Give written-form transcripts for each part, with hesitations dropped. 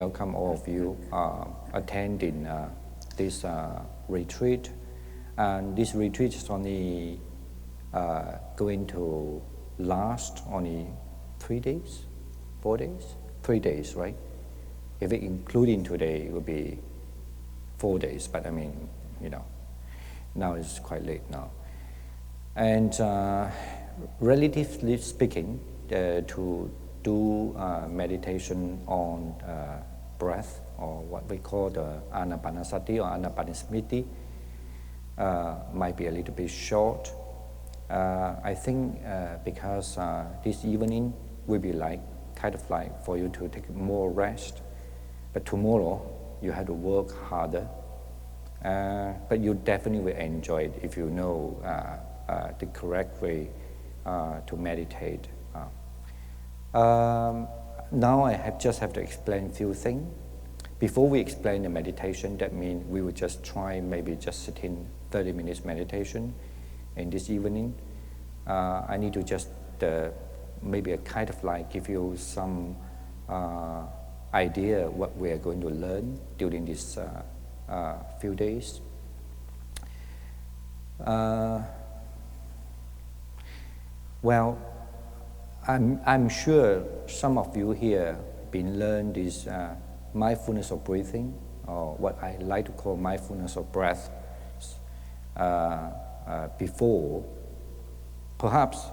welcome all of you attending this retreat. And this retreat is only going to last only 3 days, 4 days, 3 days, right? If it including today, it will be 4 days. But I mean, now it's quite late now. And relatively speaking, to do meditation on breath, or what we call the Ānāpānasati or Ānāpānasati, might be a little bit short. I think because this evening will be kind of like for you to take more rest, but tomorrow you have to work harder. But you definitely will enjoy it if you know the correct way to meditate. Now I just have to explain a few things. Before we explain the meditation, that means we will just try maybe just sit in 30 minutes meditation in this evening. I need to just maybe a kind of like give you some idea what we are going to learn during these few days. Well, I'm sure some of you here been learned this mindfulness of breathing, or what I like to call mindfulness of breath before. Perhaps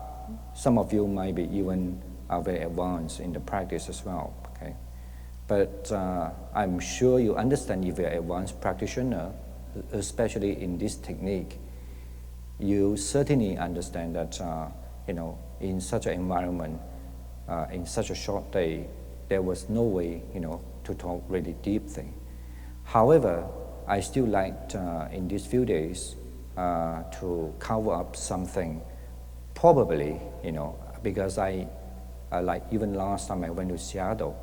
some of you might be even very advanced in the practice as well. Okay, but I'm sure you understand if you're an advanced practitioner, especially in this technique, you certainly understand that in such an environment, in such a short day, there was no way, to talk really deep thing. However, I still like in these few days to cover up something. Probably, because I like even last time I went to Seattle,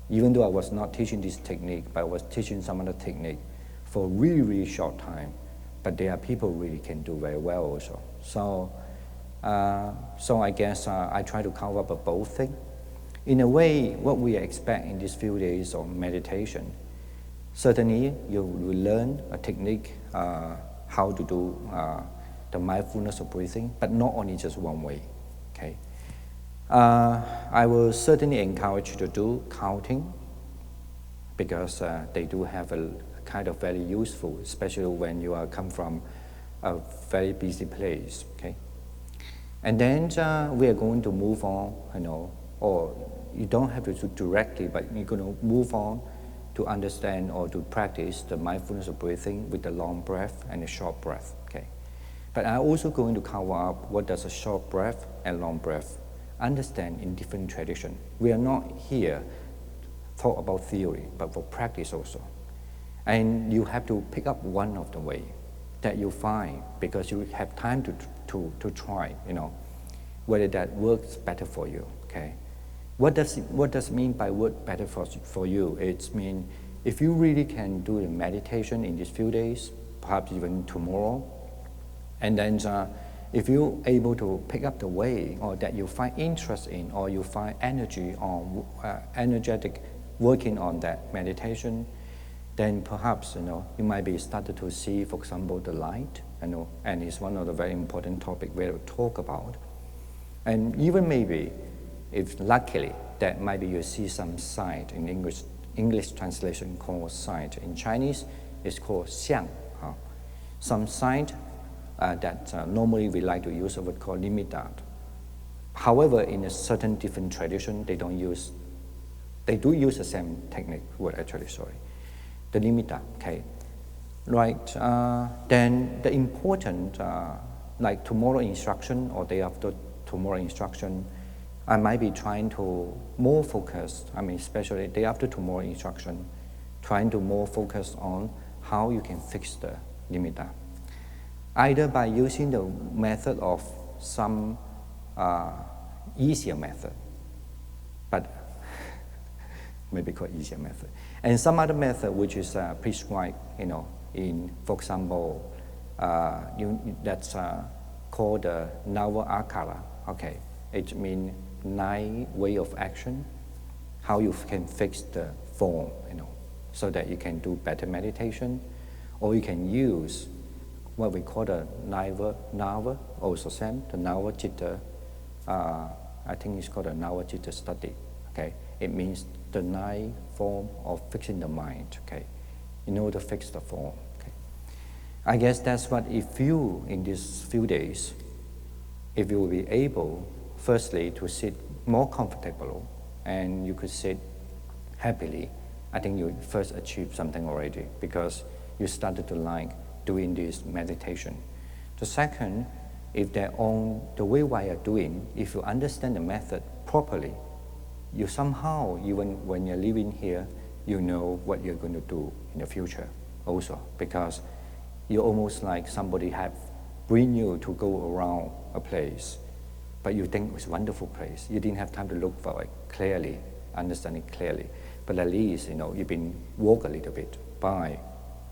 even though I was not teaching this technique, but I was teaching some other technique for a really, really short time. But there are people who really can do very well also. So I guess I try to cover up both things. In a way, what we expect in these few days of meditation, certainly you will learn a technique, how to do the mindfulness of breathing, but not only just one way. Okay, I will certainly encourage you to do counting, because they do have a kind of very useful, especially when you are come from a very busy place. Okay. And then we are going to move on, or you don't have to do directly, but you're going to move on to understand or to practice the mindfulness of breathing with the long breath and the short breath. Okay. But I'm also going to cover up what does a short breath and long breath understand in different traditions. We are not here to talk about theory, but for practice also. And you have to pick up one of the way that you find, because you have time to try, whether that works better for you. Okay, what does it mean by work better for you? It means if you really can do the meditation in these few days, perhaps even tomorrow, and then if you're able to pick up the way, or that you find interest in, or you find energy on energetic working on that meditation, then perhaps you might be started to see, for example, the light. And it's one of the very important topics we'll talk about. And even maybe, if luckily, that maybe you see some sight in English translation called sight. In Chinese, it's called xiang. Some sight that normally we like to use a word called nimitta. However, in a certain different tradition, they do use the same technique, the nimitta. Okay. Right, then the important, like tomorrow instruction or day after tomorrow instruction, I might be trying to more focus, especially day after tomorrow instruction, trying to more focus on how you can fix the nimitta. Either by using the method of some easier method, but maybe called easier method, and some other method which is prescribed, in, for example, that's called the Nava Akara. Okay, it means 9 way of action, how you can fix the form, so that you can do better meditation, or you can use what we call the Nava, also same, the Nava Chitta, I think it's called a Nava Chitta study, okay? It means the 9 form of fixing the mind, okay? In order to fix the form, okay? I guess that's what if you, in these few days, if you will be able, firstly, to sit more comfortable, and you could sit happily, I think you first achieved something already, because you started to like doing this meditation. The second, if the way why you're doing, if you understand the method properly, you somehow, even when you're living here, you know what you're going to do in the future also, because you're almost like somebody have bring you to go around a place, but you think it's a wonderful place. You didn't have time to look for it clearly, understand it clearly, but at least you've been walk a little bit by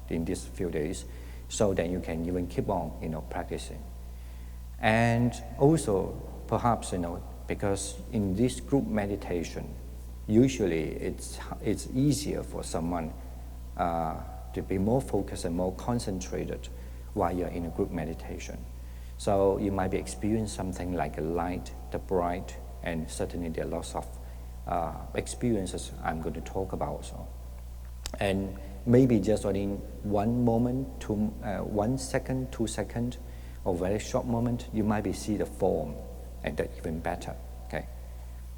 in these few days, so that you can even keep on practicing. And also perhaps because in this group meditation, usually it's easier for someone to be more focused and more concentrated while you're in a group meditation. So you might be experiencing something like a light, the bright, and certainly there are lots of experiences I'm going to talk about. So, and maybe just in one moment, 1 second, 2 seconds, or very short moment, you might be see the form, and that's even better. Okay,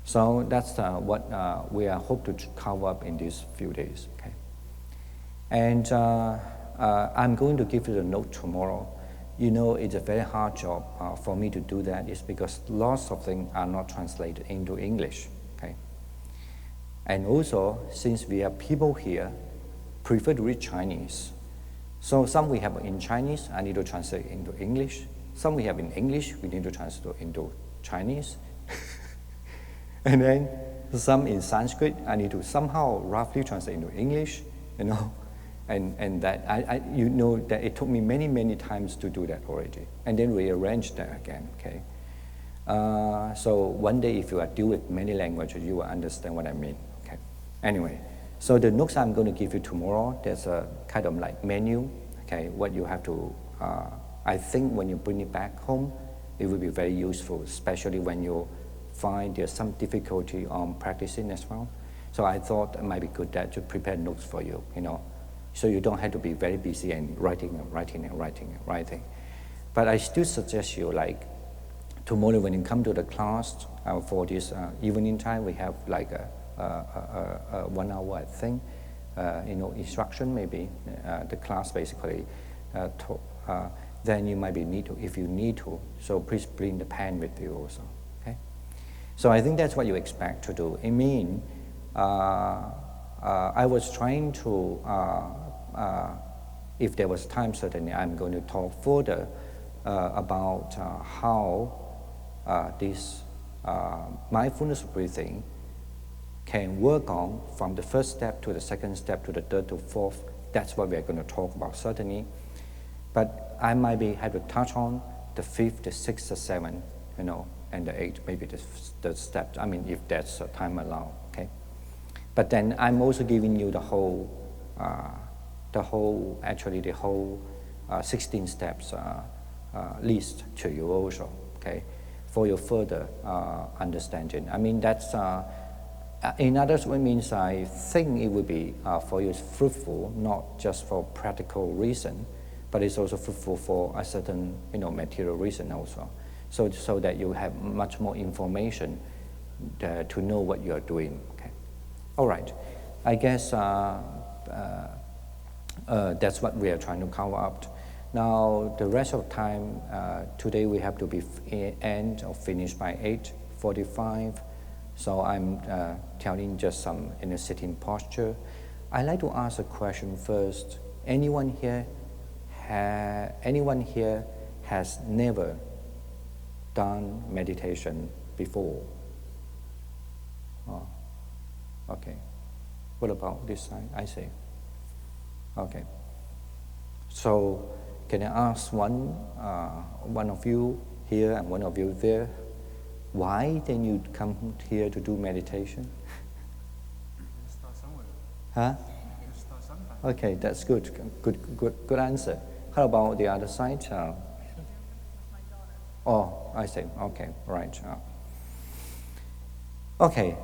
so that's what we are hope to cover up in these few days. Okay, and I'm going to give you the note tomorrow. It's a very hard job for me to do that. It's because lots of things are not translated into English. Okay, and also since we have people here prefer to read Chinese. So some we have in Chinese, I need to translate into English. Some we have in English, we need to translate into Chinese. And then some in Sanskrit, I need to somehow roughly translate into English, And that, that it took me many, many times to do that already. And then rearrange that again, okay? So one day if you are deal with many languages, you will understand what I mean, okay? Anyway. So the notes I'm going to give you tomorrow, there's a kind of like menu, okay, what you have to, I think when you bring it back home, it will be very useful, especially when you find there's some difficulty on practicing as well. So I thought it might be good that to prepare notes for you, so you don't have to be very busy and writing. But I still suggest you, like, tomorrow when you come to the class for this evening time, we have like a 1 hour, I think, instruction maybe, the class basically, then you might be need to, if you need to, so please bring the pen with you also, okay? So I think that's what you expect to do. I mean, I was trying to, if there was time, certainly I'm going to talk further about how this mindfulness breathing can work on from the first step to the second step to the third to fourth. That's what we're going to talk about, certainly. But I might have to touch on the fifth, the sixth, the seventh, and the eighth, maybe the step. I mean, if that's time allowed, okay? But then I'm also giving you the whole 16 steps list to you also, okay? For your further understanding. I mean, that's, in other words, means I think it will be for you fruitful, not just for practical reason, but it's also fruitful for a certain, material reason also. So that you have much more information to know what you are doing, okay? All right, I guess that's what we are trying to cover up. Now, the rest of time, today we have to be end or finished by 8:45. So I'm telling just some in a sitting posture. I'd like to ask a question first. Anyone here has never done meditation before? Oh, okay. What about this side? I see. Okay. So can I ask one of you here and one of you there, why then you come here to do meditation? Start somewhere. Huh? Okay, that's good. Good answer. How about the other side? Oh, I see. Okay, right. Okay,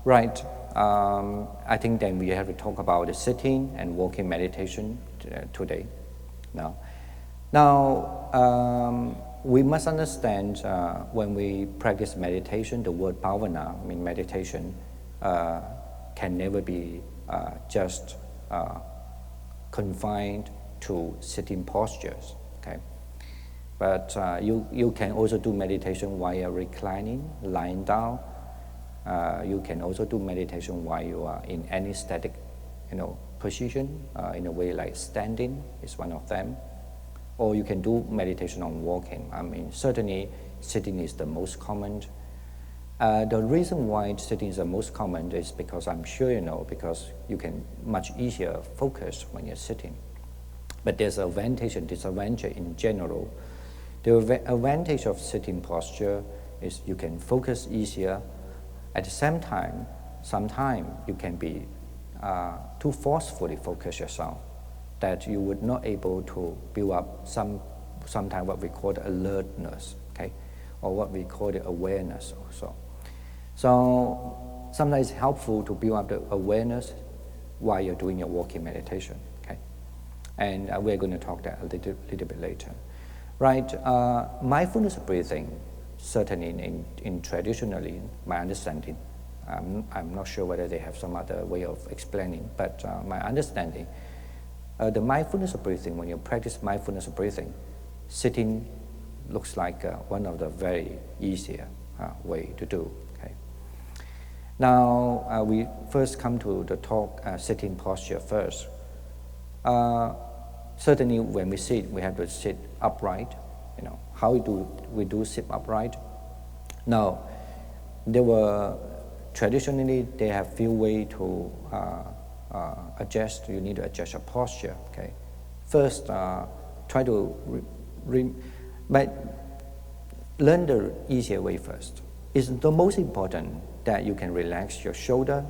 right. I think then we have to talk about the sitting and walking meditation today. Now, we must understand when we practice meditation, the word bhavana, I mean meditation, can never be just confined to sitting postures. Okay, but you can also do meditation while you're reclining, lying down. You can also do meditation while you are in any static, position. In a way, like standing is one of them. Or you can do meditation on walking. I mean, certainly sitting is the most common. The reason why sitting is the most common is because I'm sure you know, because you can much easier focus when you're sitting. But there's an advantage and disadvantage in general. The advantage of sitting posture is you can focus easier. At the same time, sometimes you can be too forcefully focus yourself, that you would not able to build up sometimes what we call the alertness, okay, or what we call the awareness also. So sometimes it's helpful to build up the awareness while you're doing your walking meditation, okay, and we're going to talk that a little bit later, right? Mindfulness breathing, certainly in traditionally, my understanding, I'm not sure whether they have some other way of explaining, but my understanding, the mindfulness of breathing, when you practice mindfulness of breathing, sitting looks like one of the very easier way to do. Okay. Now we first come to the talk sitting posture first. Certainly, when we sit, we have to sit upright. How do we sit upright? Now, traditionally they have few ways to adjust. You need to adjust your posture. Okay, first try to learn the easier way first. It's the most important that you can relax your shoulder,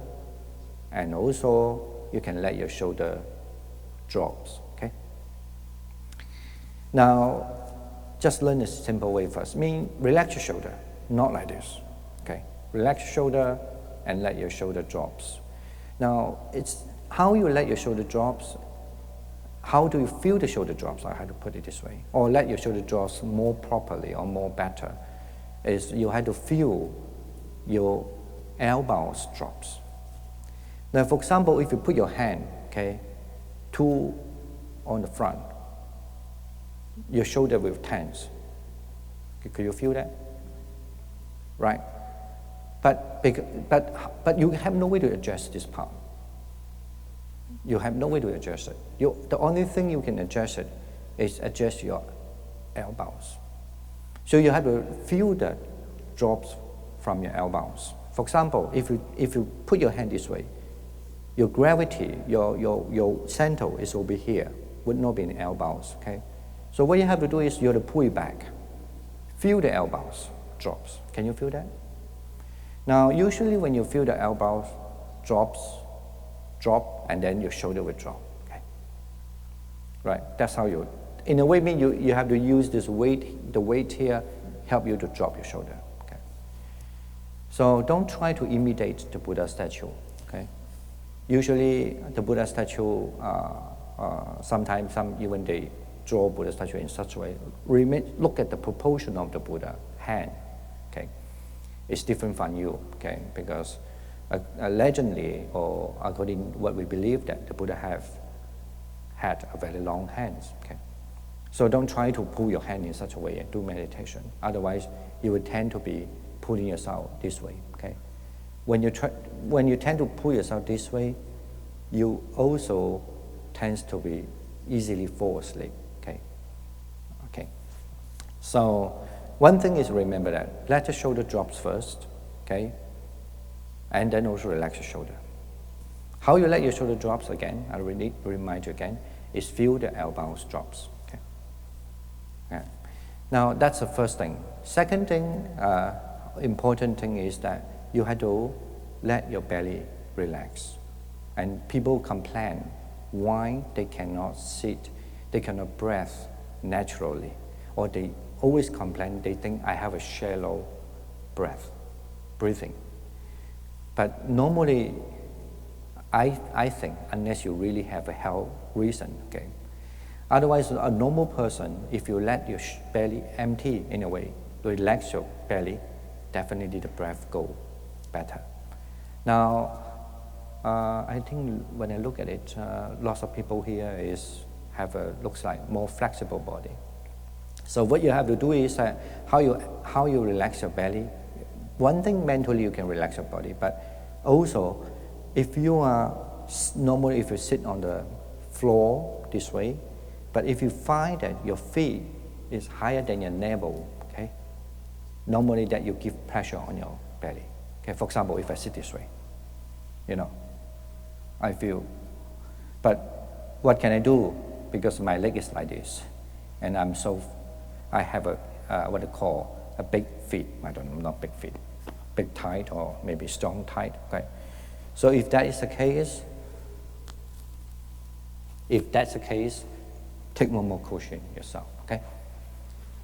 and also you can let your shoulder drop. Okay. Now, just learn a simple way first. Relax your shoulder, not like this. Okay, relax your shoulder and let your shoulder drops. Now, it's how you let your shoulder drops. How do you feel the shoulder drops? I have to put it this way, or let your shoulder drops more properly or more better. Is you have to feel your elbows drops. Now, for example, if you put your hand, okay, two on the front, your shoulder will tense. Could you feel that? Right? But you have no way to adjust this part. You have no way to adjust it. The only thing you can adjust it is adjust your elbows. So you have to feel the drops from your elbows. For example, if you put your hand this way, your gravity, your center is over here, would not be in the elbows. Okay. So what you have to do is you have to pull it back. Feel the elbows drops. Can you feel that? Now, usually when you feel the elbows drop, and then your shoulder will drop. Okay. Right. That's how you. In a way, you have to use this weight. The weight here help you to drop your shoulder. Okay. So don't try to imitate the Buddha statue. Okay. Usually, the Buddha statue. Sometimes even they draw Buddha statue in such a way. Look at the proportion of the Buddha hand. Okay, it's different from you. Okay, because allegedly, or according to what we believe, that the Buddha had a very long hands. Okay, so don't try to pull your hand in such a way and do meditation. Otherwise, you will tend to be pulling yourself this way. Okay, when you tend to pull yourself this way, you also tends to be easily fall asleep. Okay. So one thing is remember that let the shoulder drops first, okay, and then also relax your shoulder. How you let your shoulder drops again? I really remind you again is feel the elbows drops. Okay. Yeah. Now that's the first thing. Second thing, important thing is that you have to let your belly relax. And people complain why they cannot sit, they cannot breathe naturally, or they always complain, they think I have a shallow breathing. But normally, I think, unless you really have a health reason, okay? Otherwise, a normal person, if you let your belly empty in a way, relax your belly, definitely the breath go better. Now, I think when I look at it, lots of people here looks like more flexible body. So what you have to do is how you relax your belly. One thing, mentally you can relax your body, but also if you sit on the floor this way, but if you find that your feet is higher than your navel, okay, normally that you give pressure on your belly. Okay, for example, if I sit this way, I feel, but what can I do? Because my leg is like this, and I have what I call a big feet. I don't know, not big feet, big tight or maybe strong tight. Okay, so if that is the case, take one more cushion yourself. Okay,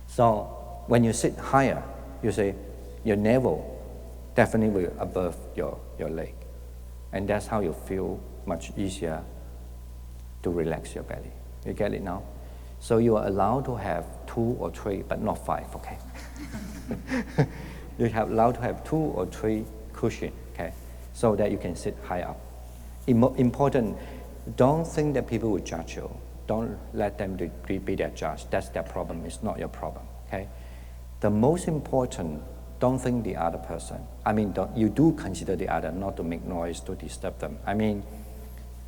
so when you sit higher, you say your navel definitely will above your leg, and that's how you feel much easier to relax your belly. You get it now? So you are allowed to have 2 or 3, but not 5, okay? You have allowed to have 2 or 3 cushions, okay? So that you can sit high up. Important, don't think that people will judge you. Don't let them be their judge. That's their problem, it's not your problem, okay? The most important, don't think the other person. I mean, you do consider the other, not to make noise, to disturb them. I mean,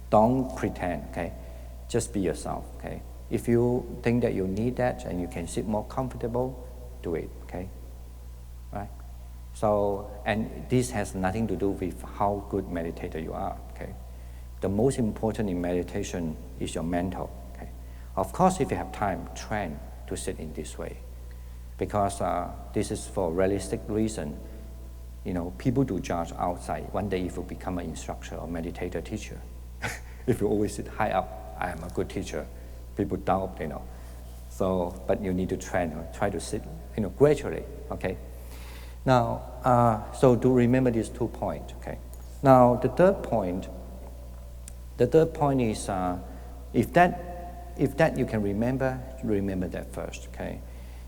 don't pretend, okay? Just be yourself, okay? If you think that you need that and you can sit more comfortable, do it, okay? Right? So, and this has nothing to do with how good meditator you are, okay? The most important in meditation is your mental, okay? Of course, if you have time, train to sit in this way. Because this is for realistic reason. People do judge outside. One day if you become an instructor or meditator teacher, if you always sit high up, I am a good teacher. People doubt, So, but you need to train, try to sit, gradually, okay? Now, so to remember these 2 points, okay? Now, the third point is, if that you can remember that first, okay?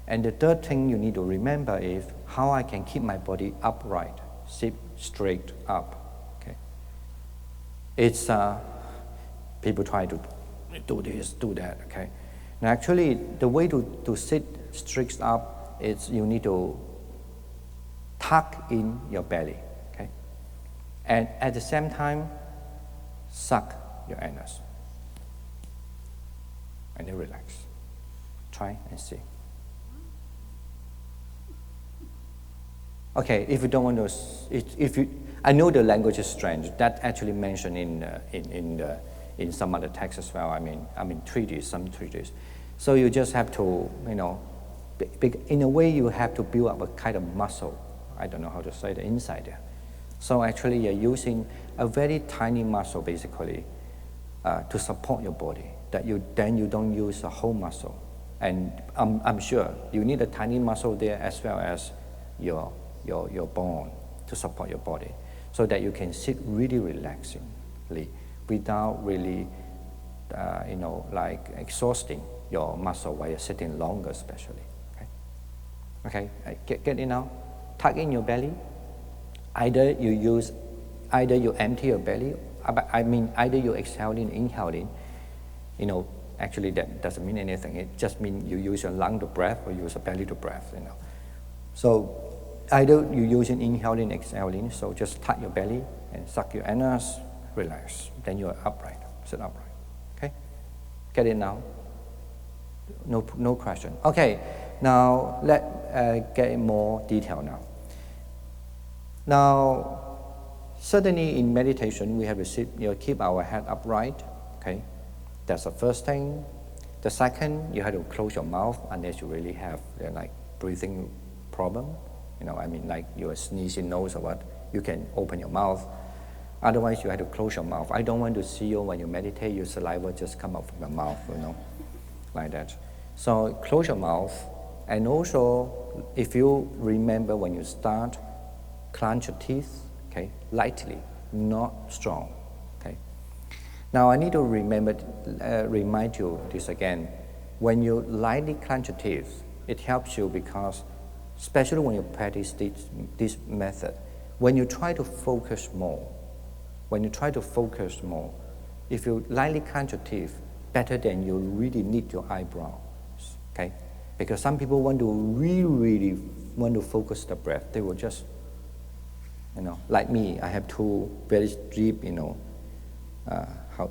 And the third thing you need to remember is how I can keep my body upright, sit straight up, okay? It's, people try to do this, do that, okay? Now actually, the way to sit straight up is you need to tuck in your belly, okay? And at the same time, suck your anus. And then relax. Try and see. Okay, if you don't want to, I know the language is strange. That actually mentioned in some other texts as well. I mean treaties, some treaties. So you just have to, in a way you have to build up a kind of muscle. I don't know how to say the inside there. So actually you're using a very tiny muscle basically to support your body. Then you don't use a whole muscle. And I'm sure you need a tiny muscle there as well as your bone to support your body, so that you can sit really relaxingly without really, like exhausting your muscle while you're sitting longer, especially. Okay, get it now. Tuck in your belly. Either you empty your belly. Either you exhaling, inhaling. Actually that doesn't mean anything. It just means you use your lung to breathe or use your belly to breathe. So either you using inhaling, exhaling. So just tuck your belly and suck your anus, relax. Then you are upright, sit upright. Okay, get it now. No question. Okay, now let get more detail now. Now, certainly in meditation we have to sit, keep our head upright. Okay, that's the first thing. The second, you have to close your mouth unless you really have like breathing problem. Like you're sneezing nose or what, you can open your mouth. Otherwise, you have to close your mouth. I don't want to see you when you meditate, your saliva just come out from your mouth, like that. So close your mouth. And also, if you remember when you start, clench your teeth, okay, lightly, not strong, okay. Now I need to remind you this again. When you lightly clench your teeth, it helps you because, especially when you practice this method, when you try to focus more, if you lightly clench your teeth, better than you really knit your eyebrows, okay? Because some people want to really want to focus the breath. They will just, like me, I have two very deep,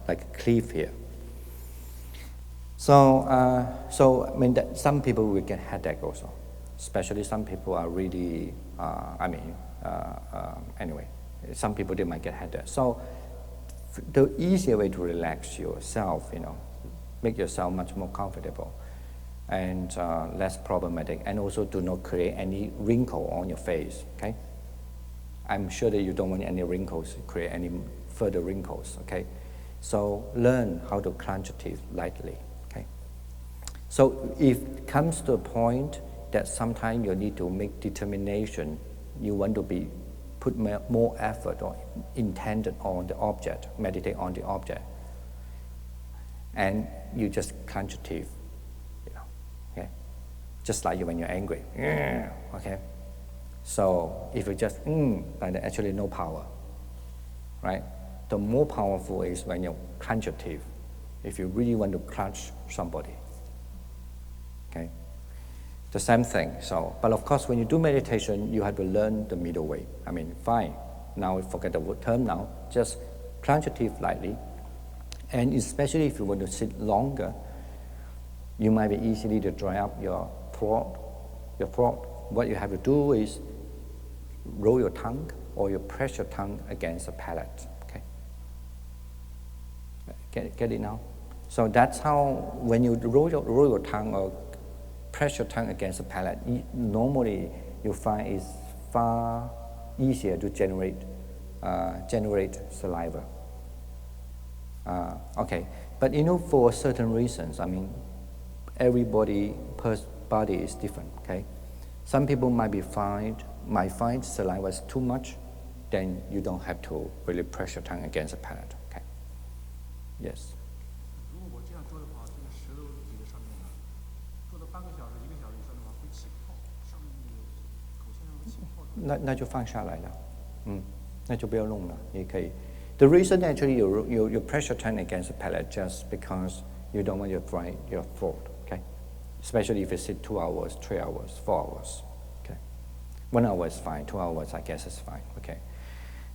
like a cleave here. So, I mean, some people will get headache also. Especially some people are really, anyway, some people, they might get headache. So the easier way to relax yourself, make yourself much more comfortable and less problematic, and also do not create any wrinkle on your face, okay? I'm sure that you don't want any wrinkles, create any further wrinkles, okay? So learn how to clench your teeth lightly, okay? So if it comes to a point that sometimes you need to make determination, you want to put more effort or intended on the object, meditate on the object, and you just clench your teeth, okay? Just like when you're angry, okay? So if you just, like actually no power, right? The more powerful is when you clench your teeth, if you really want to crush somebody, okay? The same thing. So, but of course, when you do meditation, you have to learn the middle way. I mean, fine. Now forget the term now. Just clench your teeth lightly, and especially if you want to sit longer, you might be easily to dry up your throat. What you have to do is roll your tongue or you press your tongue against the palate. Okay. Get it now? So that's how when you roll your tongue or press your tongue against the palate, normally you find it's far easier to generate saliva. Okay, but for certain reasons, I mean, everybody body is different. Okay, some people might find saliva is too much, then you don't have to really press your tongue against the palate. Okay. Yes. 如果我这样做的话，这个舌头抵在上面呢，做到半个小时、1个小时以上的话，会起泡，上面那个口腔上会起泡。那就放下来了，那就不要弄了，也可以。The reason actually you press your tongue against the palate just because you don't want to dry your throat, okay? Especially if you sit 2 hours, 3 hours, 4 hours, okay? 1 hour is fine, 2 hours I guess is fine, okay?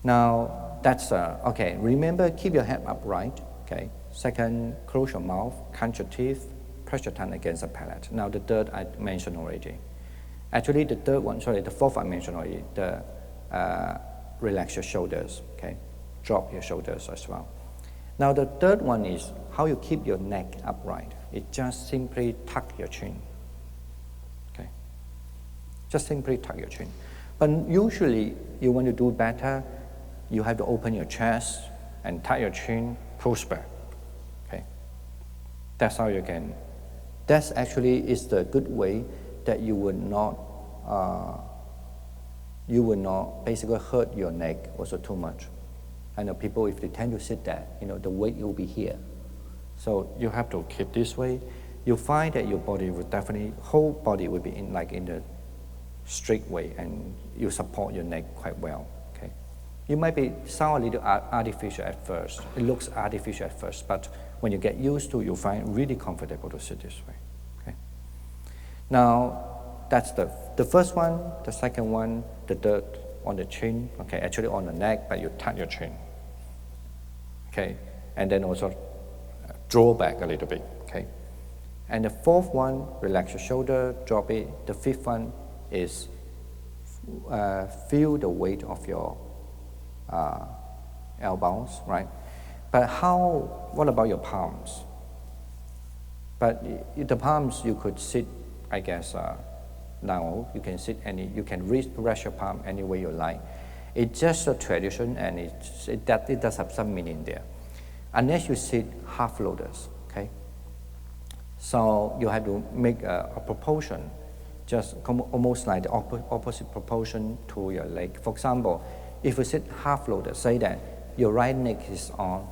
Now that's okay. Remember, keep your head upright, okay? Second, close your mouth, clench your teeth, press your tongue against the palate. Now the third I mentioned already. Actually, the fourth I mentioned already. Relax your shoulders, okay? Drop your shoulders as well. Now the third one is how you keep your neck upright. It just simply tuck your chin, okay? Just simply tuck your chin. But usually you want to do better, you have to open your chest and tuck your chin, push back, okay? That's how you can. That's actually is the good way that you would not basically hurt your neck also too much. I know people, if they tend to sit there, the weight will be here. So you have to keep this way. You find that your body will definitely, whole body will be in the straight way, and you support your neck quite well, okay? You might sound a little artificial at first. It looks artificial at first, but when you get used to it, you'll find it really comfortable to sit this way, okay? Now, that's the first one, the second one, the third on the chin, okay, actually on the neck, but you tuck your chin, okay? And then also draw back a little bit, okay? And the fourth one, relax your shoulder, drop it. The fifth one is feel the weight of your elbows, right? But what about your palms? But the palms you could sit, I guess, now you can sit you can rest your palm any way you like. It's just a tradition, and it does have some meaning there. Unless you sit half lotus, okay? So you have to make a proportion, just almost like the opposite proportion to your leg. For example, if you sit half lotus, say that your right leg is on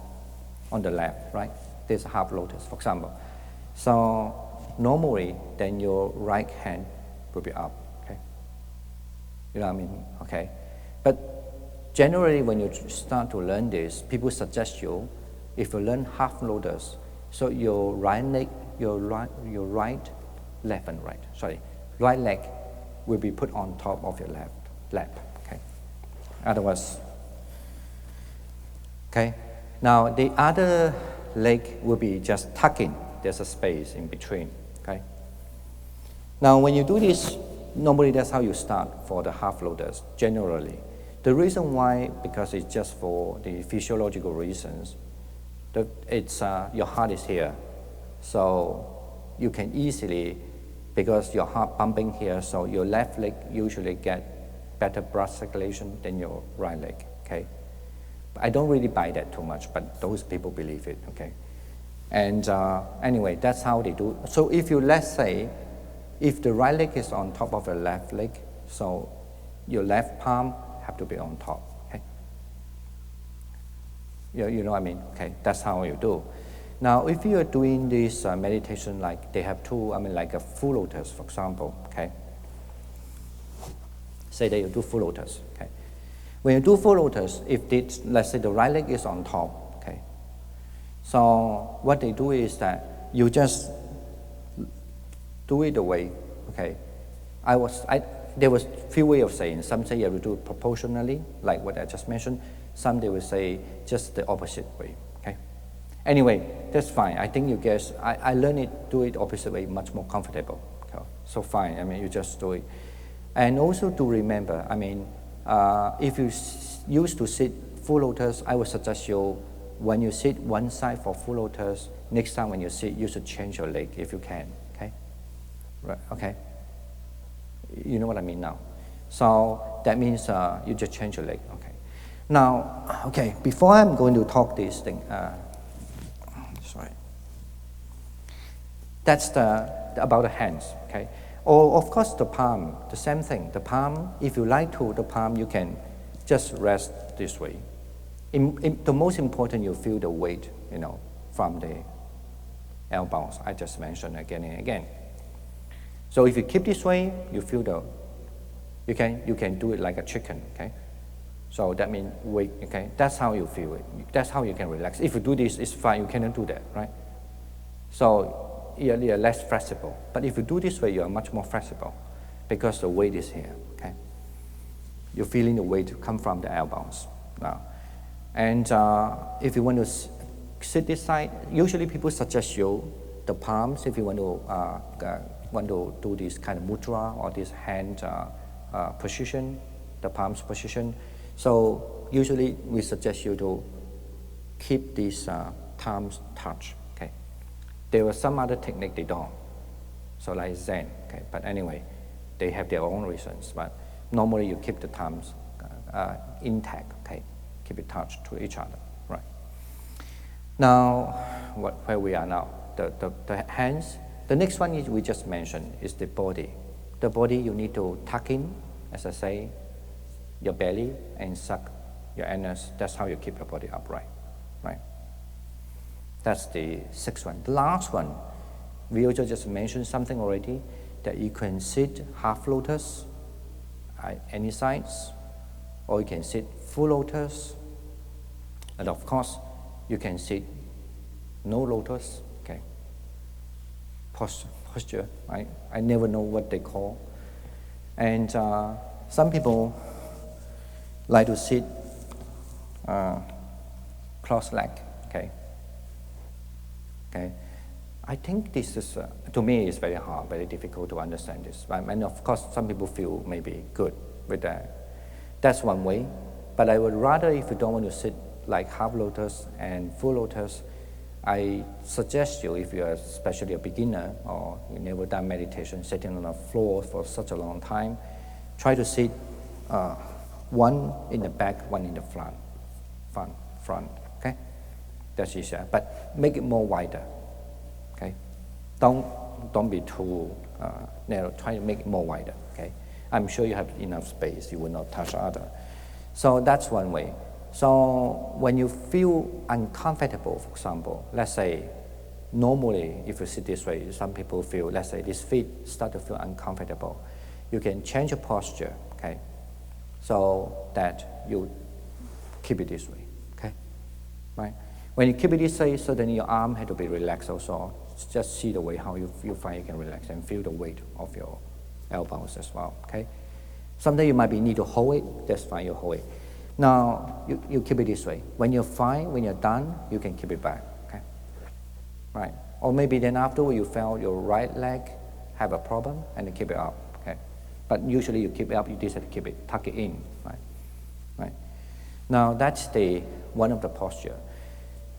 the left, right? There's a half lotus, for example. So normally, then your right hand will be up, okay? You know what I mean? Okay. But generally, when you start to learn this, people suggest you, if you learn half lotus, so your right leg, right leg will be put on top of your lap, okay? Otherwise, okay? Now, the other leg will be just tucked in. There's a space in between, okay? Now, when you do this, normally that's how you start for the half lotus, generally. The reason why, because it's just for the physiological reasons. It's your heart is here, so you can easily, because your heart pumping here, so your left leg usually get better blood circulation than your right leg, okay? I don't really buy that too much, but those people believe it, okay? And anyway, that's how they do. So if you, let's say, if the right leg is on top of the left leg, so your left palm have to be on top, okay? You know what I mean? Okay, that's how you do. Now, if you are doing this meditation, like they have two, like a full lotus, for example, okay? Say that you do full lotus, okay? When you do full lotus, if this, let's say the right leg is on top, okay? So what they do is that you just do it the way, okay? There was few ways of saying. Some say you have to do it proportionally, like what I just mentioned. Some they will say just the opposite way, okay? Anyway, that's fine. I think you guys, I learned it, do it opposite way, much more comfortable. Okay? So fine, you just do it. And also to remember, if you used to sit full lotus, I would suggest you, when you sit one side for full lotus, next time when you sit, you should change your leg if you can, okay? Right, okay? You know what I mean now? So that means you just change your leg, okay? Now, okay, before I'm going to talk this thing, sorry. That's about the hands, okay? Or of course the palm, the same thing. The palm, if you like to, the palm, you can just rest this way. The most important, you feel the weight, from the elbows. I just mentioned again and again. So if you keep this way, you feel you can do it like a chicken, okay? So that means weight, okay? That's how you feel it. That's how you can relax. If you do this, it's fine. You cannot do that, right? So you're less flexible. But if you do this way, you are much more flexible because the weight is here, okay? You're feeling the weight come from the elbows now. And if you want to sit this side, usually people suggest you the palms if you want to do this kind of mudra or this hand position, the palms position. So usually we suggest you to keep these palms touch, okay? There was some other technique they don't, so like Zen, okay? But anyway, they have their own reasons, but normally you keep the palms intact, okay? Keep it touched to each other, right? Now, where we are now, the hands. The next one is we just mentioned is the body. The body you need to tuck in, as I say, your belly and suck your anus. That's how you keep your body upright, right? That's the sixth one. The last one, we also just mentioned something already, that you can sit half lotus at any sides, or you can sit full lotus, and of course, you can sit no lotus, okay? Posture, I never know what they call. And some people like to sit cross-legged, okay? Okay. I think this is, to me, it's very hard, very difficult to understand this. And of course, some people feel maybe good with that. That's one way. But I would rather, if you don't want to sit like half lotus and full lotus, I suggest you, if you're especially a beginner or you never done meditation, sitting on the floor for such a long time, try to sit one in the back, one in the front, okay? That's easier, but make it more wider, okay? Don't be too narrow, try to make it more wider, okay? I'm sure you have enough space, you will not touch other. So that's one way. So when you feel uncomfortable, for example, let's say, normally if you sit this way, some people feel, let's say this feet start to feel uncomfortable. You can change your posture, okay? So that you keep it this way, okay? Right? When you keep it this way, suddenly your arm had to be relaxed also. Just see the way how you find you can relax and feel the weight of your elbows as well, okay? Sometimes you might need to hold it, that's fine, you hold it. Now, you keep it this way. When you're fine, when you're done, you can keep it back, okay? Right? Or maybe then afterward you felt your right leg have a problem and you keep it up, okay? But usually you keep it up, you just have to keep it, tuck it in, right? Right? Now, that's one of the posture.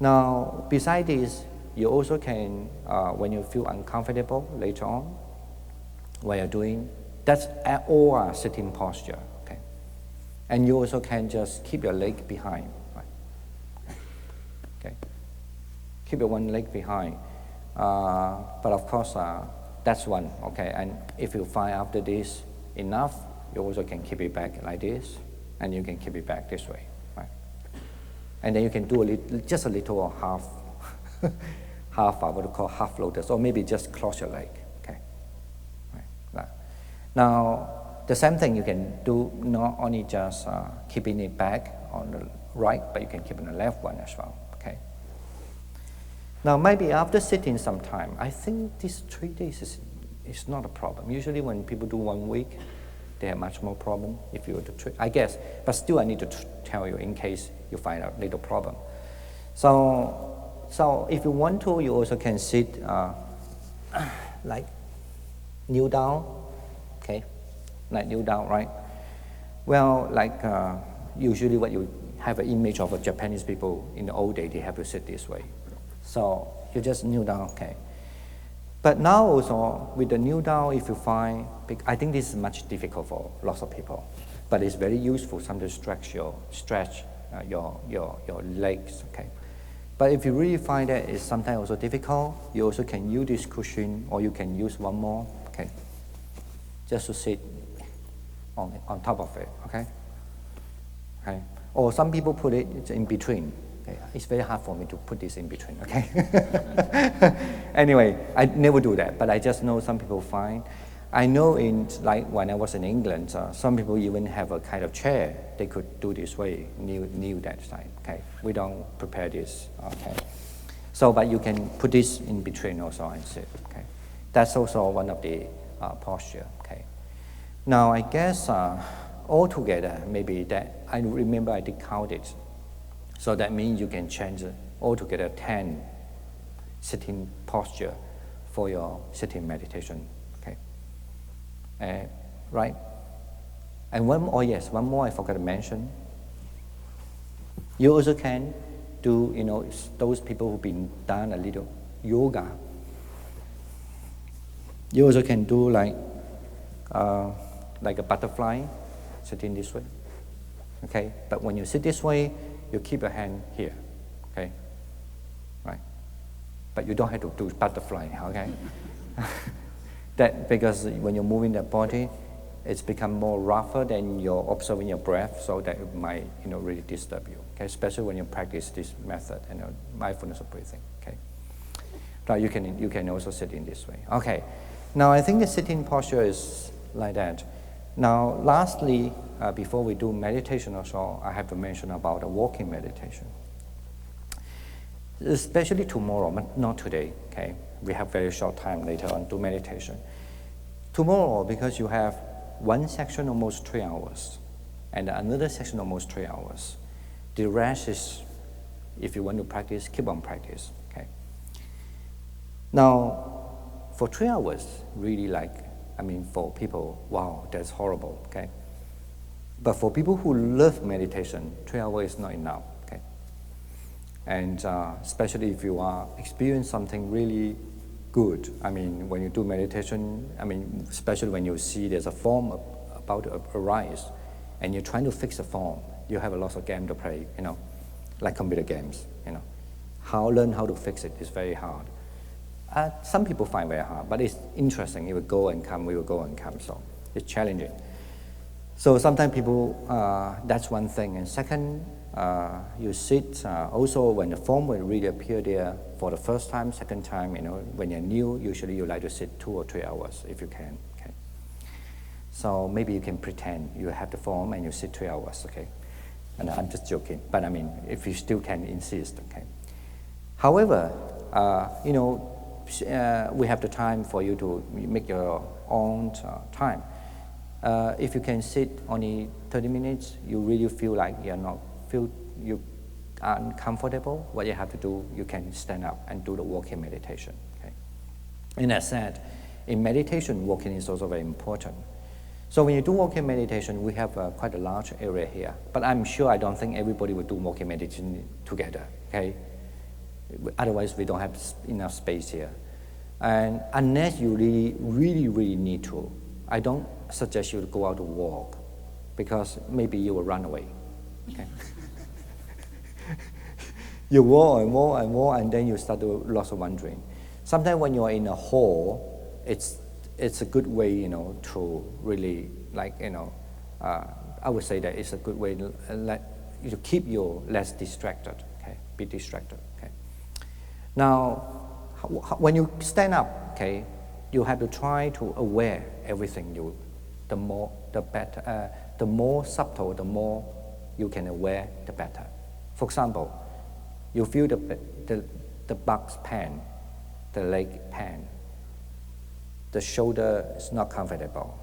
Now, besides this, you also can, when you feel uncomfortable later on, when you're doing, that's all a sitting posture, okay? And you also can just keep your leg behind, right? Okay? Keep your one leg behind. But of course, that's one, okay? And if you find after this enough, you also can keep it back like this, and you can keep it back this way, right? And then you can do just a little half, what we call half lotus, or maybe just cross your leg, okay? Right. Now, the same thing you can do, not only just keeping it back on the right, but you can keep on the left one as well, okay? Now, maybe after sitting some time, I think these 3 days is not a problem. Usually when people do 1 week, they have much more problem if you were to treat, I guess. But still, I need to tell you in case you find a little problem. So if you want to, you also can sit like kneel down, okay? Like kneel down, right? Well, like usually what you have an image of Japanese people in the old days, they have to sit this way. So you just kneel down, okay? But now also, with the kneel down, if you find, I think this is much difficult for lots of people, but it's very useful sometimes to stretch your legs, okay? But if you really find that it's sometimes also difficult, you also can use this cushion, or you can use one more, okay? Just to sit on top of it, okay? Okay. Or some people put it in between. Okay. It's very hard for me to put this in between, okay? Anyway, I never do that, but I just know some people find. I know like when I was in England, some people even have a kind of chair they could do this way, kneel that side, okay? We don't prepare this, okay? So, but you can put this in between also and sit, okay? That's also one of the posture, okay? Now, I guess altogether, maybe that, I remember I did count it. So that means you can change altogether 10 sitting posture for your sitting meditation, okay? Right? And one more I forgot to mention. You also can do, those people who've been done a little yoga. You also can do like a butterfly, sitting this way, okay? But when you sit this way, you keep your hand here, okay? Right? But you don't have to do butterfly, okay? That because when you're moving the body, it's become more rougher than you're observing your breath, so that it might, really disturb you, okay? Especially when you practice this method, mindfulness of breathing, okay? Now you can also sit in this way, okay? Now I think the sitting posture is like that. Now, lastly, before we do meditation also, I have to mention about a walking meditation. Especially tomorrow, but not today, okay? We have very short time later on to meditation. Tomorrow, because you have one section almost 3 hours, and another section almost 3 hours. The rest is, if you want to practice, keep on practice, okay? Now, for 3 hours, really for people, wow, that's horrible, okay? But for people who love meditation, 3 hours is not enough, okay? And especially if you are experiencing something really good, when you do meditation, especially when you see there's a form about to arise, and you're trying to fix a form, you have a lot of games to play, like computer games, Learn how to fix it is very hard. Some people find very hard, but it's interesting. It will go and come, so it's challenging. So sometimes people, that's one thing. And second, you sit, also when the form will really appear there for the first time, second time, when you're new, usually you like to sit 2 or 3 hours if you can, okay? So maybe you can pretend you have the form and you sit 3 hours, okay? And I'm just joking, but I mean, if you still can insist, okay? However, we have the time for you to make your own time. If you can sit only 30 minutes, you really feel like you aren't comfortable, what you have to do, you can stand up and do the walking meditation. Okay? And as said, in meditation, walking is also very important. So when you do walking meditation, we have quite a large area here. But I'm sure I don't think everybody will do walking meditation together. Okay? Otherwise, we don't have enough space here. And unless you really need to, I don't suggest you to go out to walk, because maybe you will run away. Okay? You walk and walk and walk, and then you start to lots of wandering. Sometimes when you are in a hall, it's a good way, to really, I would say that it's a good way to keep you less distracted. Okay, be distracted. Okay. Now, when you stand up, okay, you have to try to aware everything. The better. The more subtle, the more you can aware, the better. For example, you feel the back's pain, the leg pain, the shoulder is not comfortable,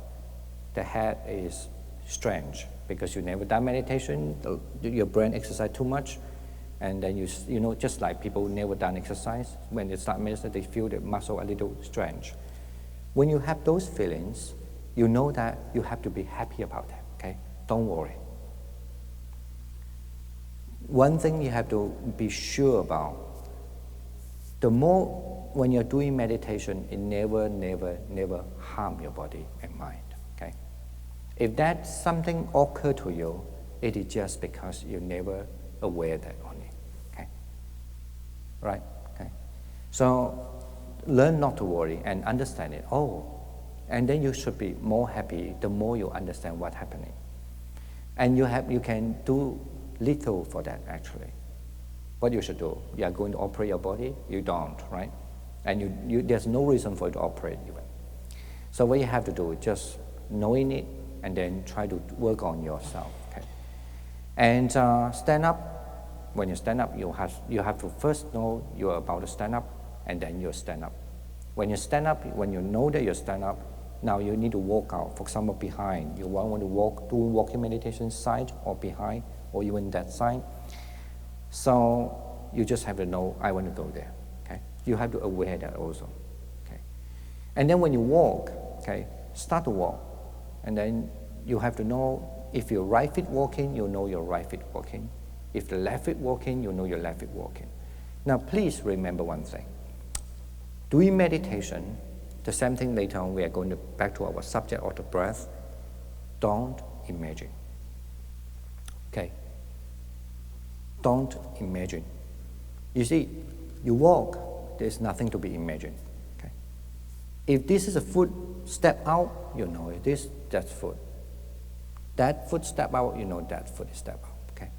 the head is strange because you never done meditation, your brain exercise too much, and then just like people who never done exercise, when they start medicine, they feel the muscle a little strange. When you have those feelings, you know that you have to be happy about that, okay? Don't worry. One thing you have to be sure about, the more when you're doing meditation, it never harm your body and mind, okay? If that something occur to you, it is just because you never aware that only, okay? Right, okay? So learn not to worry and understand it. And then you should be more happy the more you understand what's happening. And you can do little for that actually. What you should do, you are going to operate your body, you don't, right? And there's no reason for you to operate even. So what you have to do is just knowing it and then try to work on yourself, okay? And stand up. When you stand up, you have to first know you're about to stand up, and then you stand up. When you stand up, when you know that you stand up, now you need to walk out. For example, behind. You want to do walking meditation side or behind, or even that side. So you just have to know, I want to go there. Okay? You have to aware that also. Okay? And then when you walk, okay, start to walk. And then you have to know, if your right feet walking, you know your right feet walking. If the left feet walking, you know your left feet walking. Now please remember one thing. Doing meditation, the same thing later on, we are going back to our subject of the breath. Don't imagine. Okay? Don't imagine. You see, you walk, there's nothing to be imagined. Okay? If this is a foot step out, you know it is, that's foot. That foot step out, you know that foot is step out. Okay?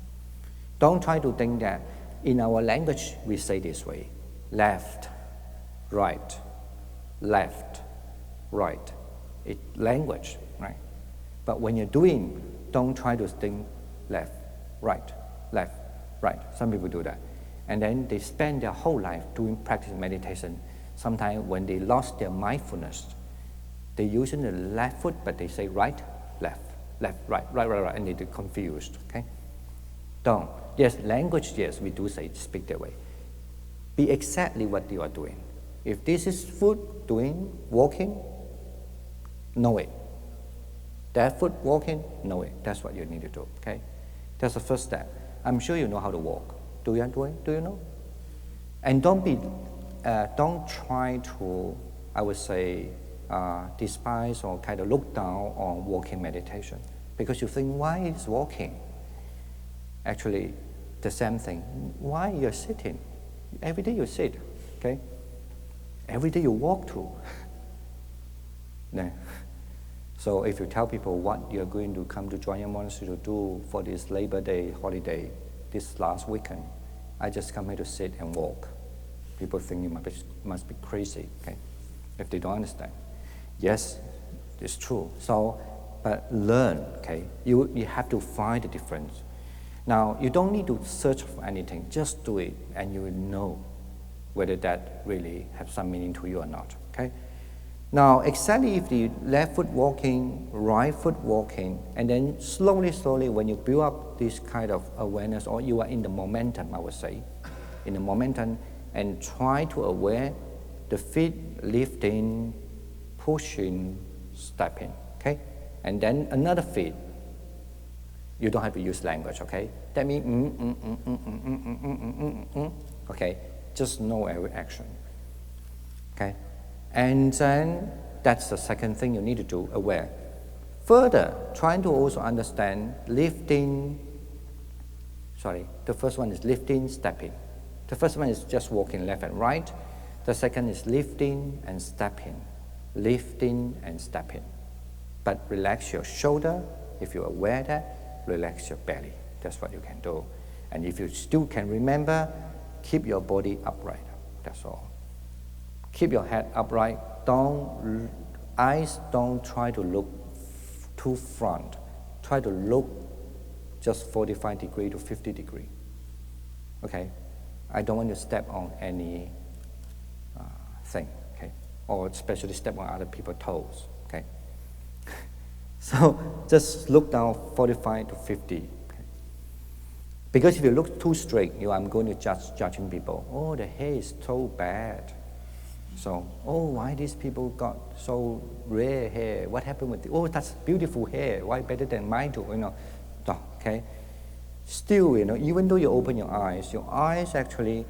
Don't try to think that in our language we say this way: left, right, left, right. It's language, right? But when you're doing, don't try to think left, right, left, right. Some people do that. And then they spend their whole life doing practice meditation. Sometimes when they lost their mindfulness, they're using the left foot, but they say right, left, left, right, right, right, right, and they're confused, okay? Don't. Yes, language, yes, we do say, speak that way. Be exactly what you are doing. If this is foot doing, walking, know it. That foot walking, know it. That's what you need to do, okay? That's the first step. I'm sure you know how to walk. Do you know? And don't try to, I would say, despise or kind of look down on walking meditation. Because you think, why is walking? Actually, the same thing. Why you're sitting? Every day you sit, okay? Every day you walk too. No. So if you tell people what you're going to come to Chuang Monastery to do for this Labor Day holiday, this last weekend, I just come here to sit and walk. People think you must be crazy, okay? If they don't understand. Yes, it's true. So, but learn, okay? You have to find the difference. Now, you don't need to search for anything. Just do it, and you will know whether that really has some meaning to you or not, okay? Now, exactly if the left foot walking, right foot walking, and then slowly, when you build up this kind of awareness, or you are in the momentum, I would say, in the momentum, and try to aware the feet lifting, pushing, stepping, okay? And then another feet. You don't have to use language, okay? That means okay? Just know every action, okay? And then that's the second thing you need to do, aware. Further, trying to also understand lifting, the first one is lifting, stepping. The first one is just walking left and right. The second is lifting and stepping. Lifting and stepping. But relax your shoulder, if you're aware that, relax your belly. That's what you can do. And if you still can remember, keep your body upright. That's all. Keep your head upright. Eyes don't try to look too front. Try to look just 45 degrees to 50 degrees. Okay? I don't want to step on any thing, okay? Or especially step on other people's toes, okay? So just look down 45 to 50. Okay? Because if you look too straight, I'm going to judging people. Oh, the hair is so bad. So, why these people got so rare hair? What happened with that's beautiful hair. Why better than mine too? No, okay. Still, even though you open your eyes actually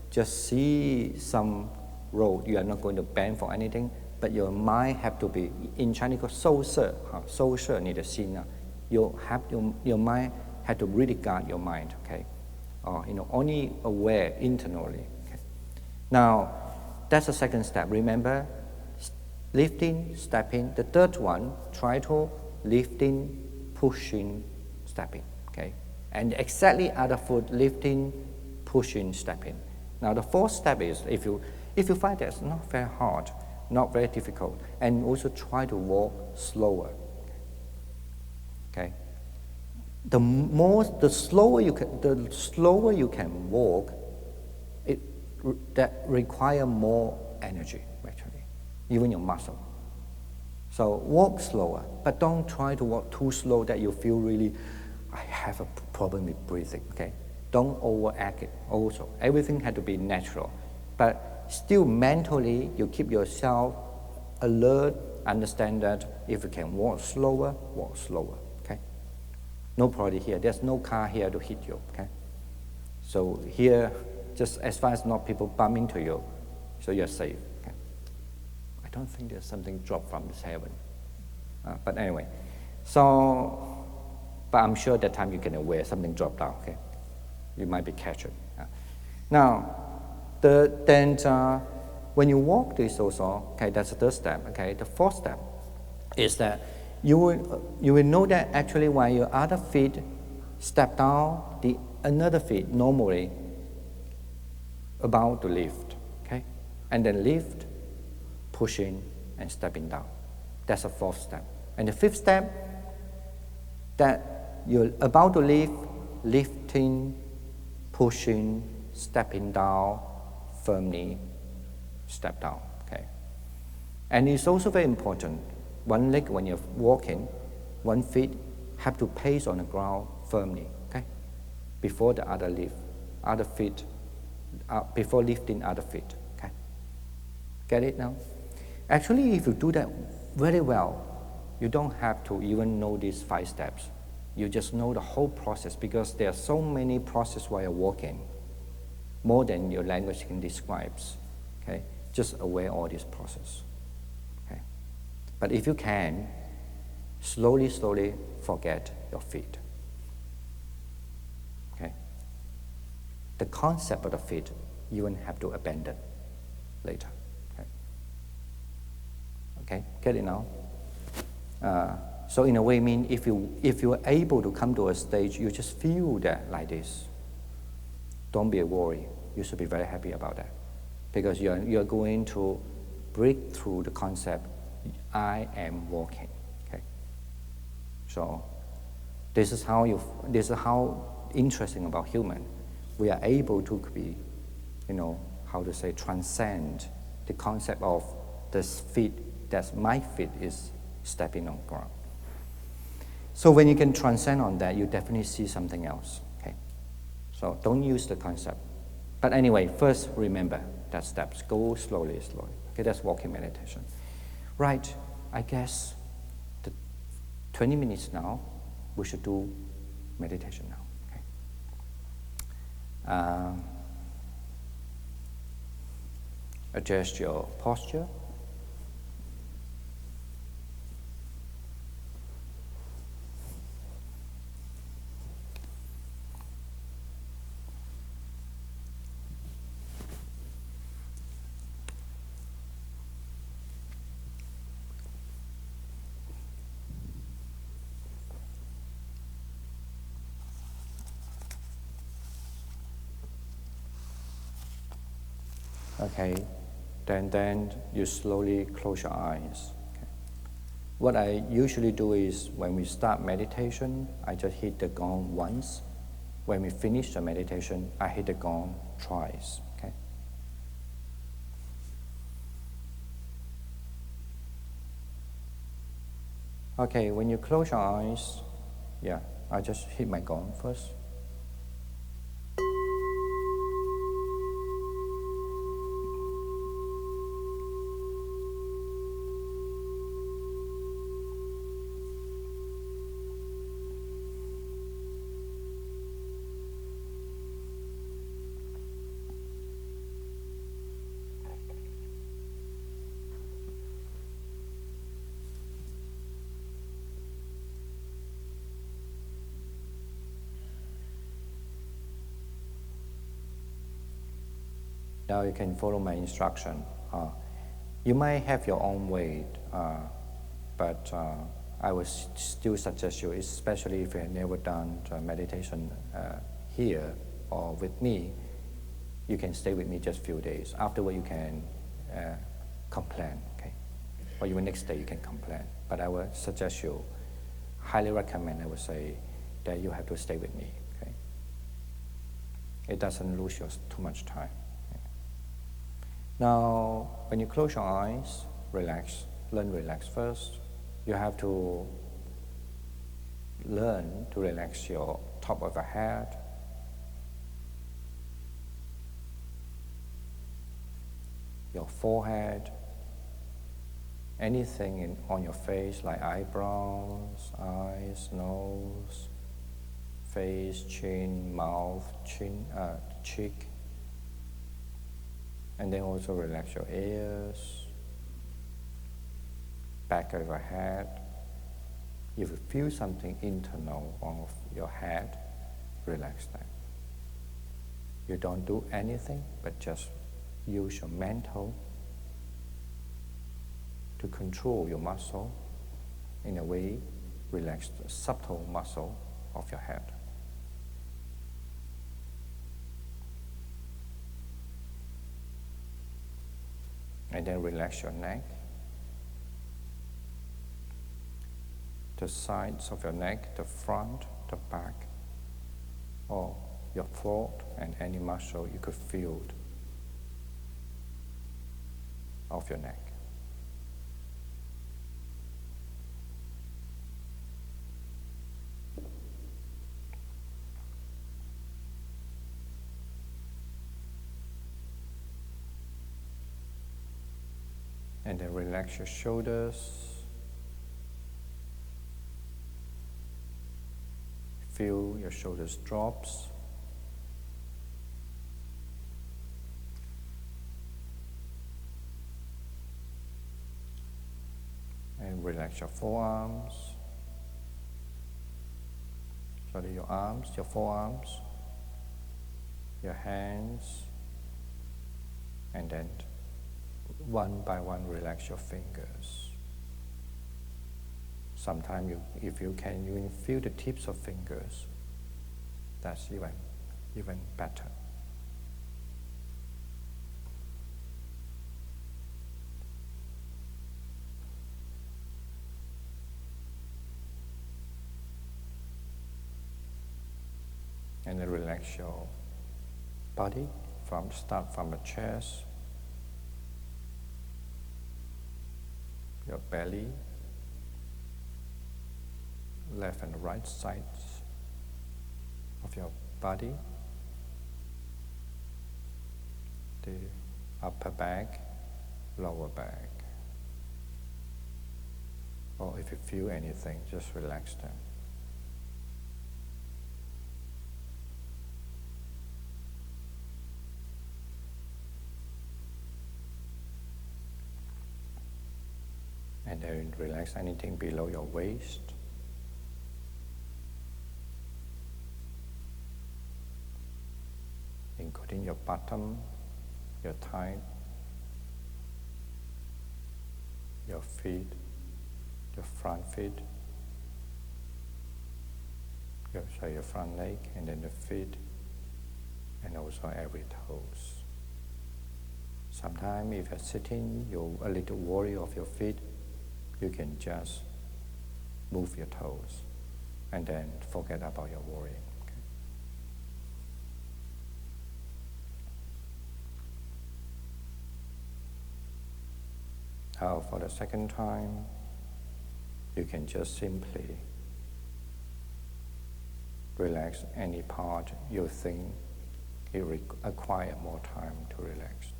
just see some road. You are not going to bend for anything. But your mind have to be, in Chinese called 收摄你的心. Your mind have to really guard your mind, okay? Only aware internally. Okay? Now, that's the second step. Remember, lifting, stepping. The third one, try to lifting, pushing, stepping, okay? And exactly other foot, lifting, pushing, stepping. Now, the fourth step is, if you find that it's not very hard, not very difficult, and also try to walk slower. Okay. The slower you can walk, that require more energy actually, even your muscle. So walk slower, but don't try to walk too slow that you feel really, I have a problem with breathing. Okay. Don't overact it. Also, everything had to be natural, but still mentally, you keep yourself alert, understand that if you can walk slower, okay? No problem here. There's no car here to hit you, okay? So here, just as far as not people bump into you, so you're safe, okay? I don't think there's something dropped from this heaven. But anyway, but I'm sure that time you can aware something dropped down, okay? You might be captured. Now, when you walk this also, okay, that's the third step. Okay, the fourth step is that you will know that actually when your other feet step down, the another feet normally about to lift. Okay, and then lift, pushing and stepping down. That's the fourth step. And the fifth step, that you're about to lift, lifting, pushing, stepping down. Firmly step down, okay? And it's also very important, one leg when you're walking, one feet have to place on the ground firmly, okay? Before the other feet, before lifting other feet, okay? Get it now? Actually, if you do that very well, you don't have to even know these 5 steps. You just know the whole process because there are so many processes while you're walking. More than your language can describe, okay? Just aware all this process, okay? But if you can, Slowly, slowly forget your feet. Okay? The concept of the feet, you won't have to abandon later. Okay? Okay? Get it now? So in a way, if you are able to come to a stage, you just feel that like this. Don't be worried. You should be very happy about that, because you're going to break through the concept, I am walking. Okay. So this is how interesting about human. We are able to be, transcend the concept of this feet. That my feet is stepping on ground. So when you can transcend on that, you definitely see something else. Okay. So don't use the concept. But anyway, first remember that steps. Go slowly, slowly. Okay, that's walking meditation. Right, I guess the 20 minutes now, we should do meditation now. Okay. Adjust your posture. Okay, then you slowly close your eyes. Okay. What I usually do is when we start meditation, I just hit the gong once. When we finish the meditation, I hit the gong twice. Okay. Okay, when you close your eyes, I just hit my gong first. Now you can follow my instruction. You might have your own way, but I would still suggest you, especially if you have never done meditation here or with me, you can stay with me just a few days. Afterward, you can complain, okay? Or even next day you can complain. But I would suggest you, highly recommend, I would say, that you have to stay with me, okay? It doesn't lose you too much time. Now, when you close your eyes, relax. Learn to relax first. You have to learn to relax your top of your head, your forehead, anything on your face like eyebrows, eyes, nose, face, chin, mouth, cheek. And then also relax your ears, back of your head. If you feel something internal on your head, relax that. You don't do anything, but just use your mental to control your muscle. In a way, relax the subtle muscle of your head. And then relax your neck, the sides of your neck, the front, the back, or your throat and any muscle you could feel of your neck. And then relax your shoulders. Feel your shoulders drops. And relax your forearms, Slowly your arms, your forearms, your hands, and then one by one relax your fingers. Sometimes if you can even feel the tips of fingers, that's even better. And then relax your body start from the chest, your belly, left and right sides of your body, the upper back, lower back. Or if you feel anything, just relax them. And then relax anything below your waist. Including your bottom, your thigh, your feet, your front feet, your front leg, and then the feet, and also every toes. Sometimes if you're sitting, you're a little worried of your feet, you can just move your toes and then forget about your worrying. Okay? Now for the second time, you can just simply relax any part you think it require more time to relax.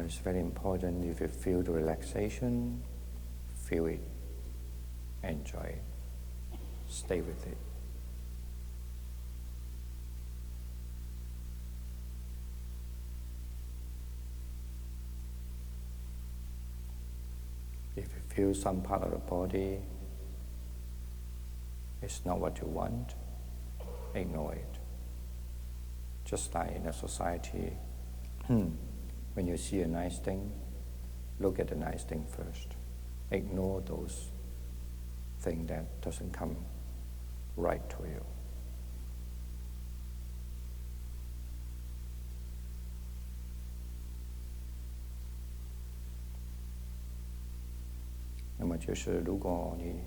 It's very important if you feel the relaxation, feel it, enjoy it, stay with it. If you feel some part of the body is not what you want, ignore it. Just like in a society, when you see a nice thing, look at the nice thing first. Ignore those things that doesn't come right to you.那么就是如果你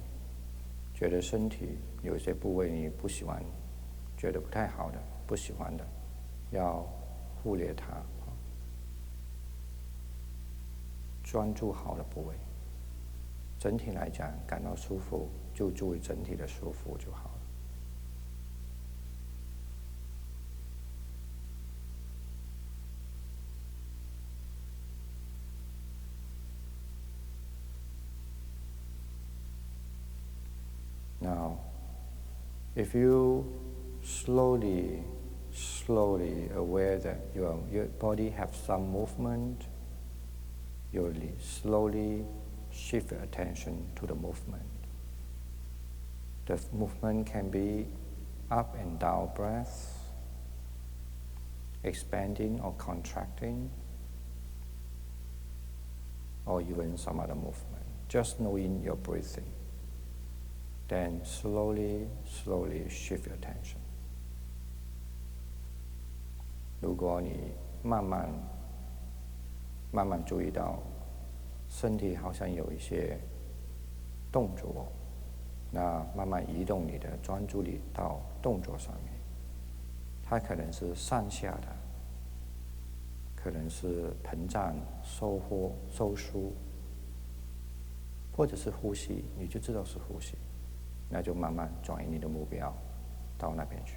觉得身体有些部位你不喜欢，觉得不太好的，不喜欢的，要忽略它。专注好的部位，整体来讲感到舒服，就注意整体的舒服就好了。Now, if you slowly aware that your body have some movement, you slowly shift your attention to the movement. The movement can be up and down breath, expanding or contracting, or even some other movement. Just knowing your breathing. Then slowly shift your attention. 如果你慢慢注意到身体好像有一些动作，那慢慢移动你的专注力到动作上面。它可能是上下的，可能是膨胀、收缩，或者是呼吸，你就知道是呼吸，那就慢慢转移你的目标，到那边去。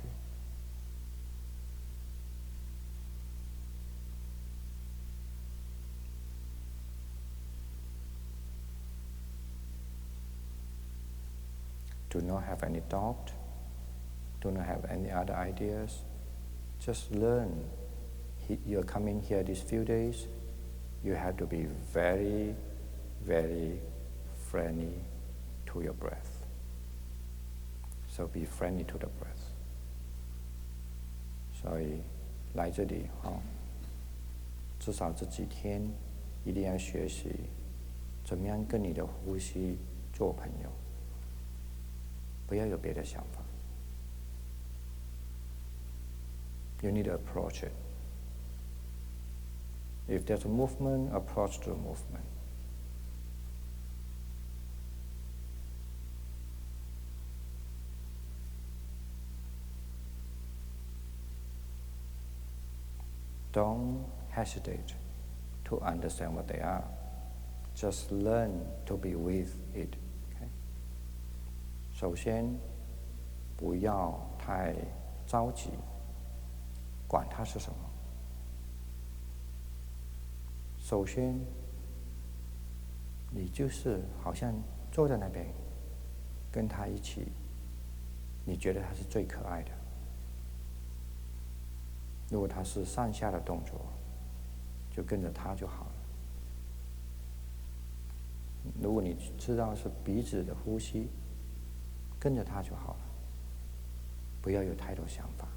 Do not have any doubt. Do not have any other ideas. Just learn. You're coming here these few days. You have to be very, very friendly to your breath. So be friendly to the breath. 所以来这里至少这几天一定要学习怎么样跟你的呼吸做朋友，不要有别的想法。You need to approach it. If there's a movement, approach the movement. Don't hesitate to understand what they are. Just learn to be with it. Okay? 首先，不要太着急，管它是什么。首先，你就是好像坐在那边，跟他一起，你觉得他是最可爱的。如果他是上下的动作，就跟着他就好了。如果你知道是鼻子的呼吸，跟着他就好了，不要有太多想法。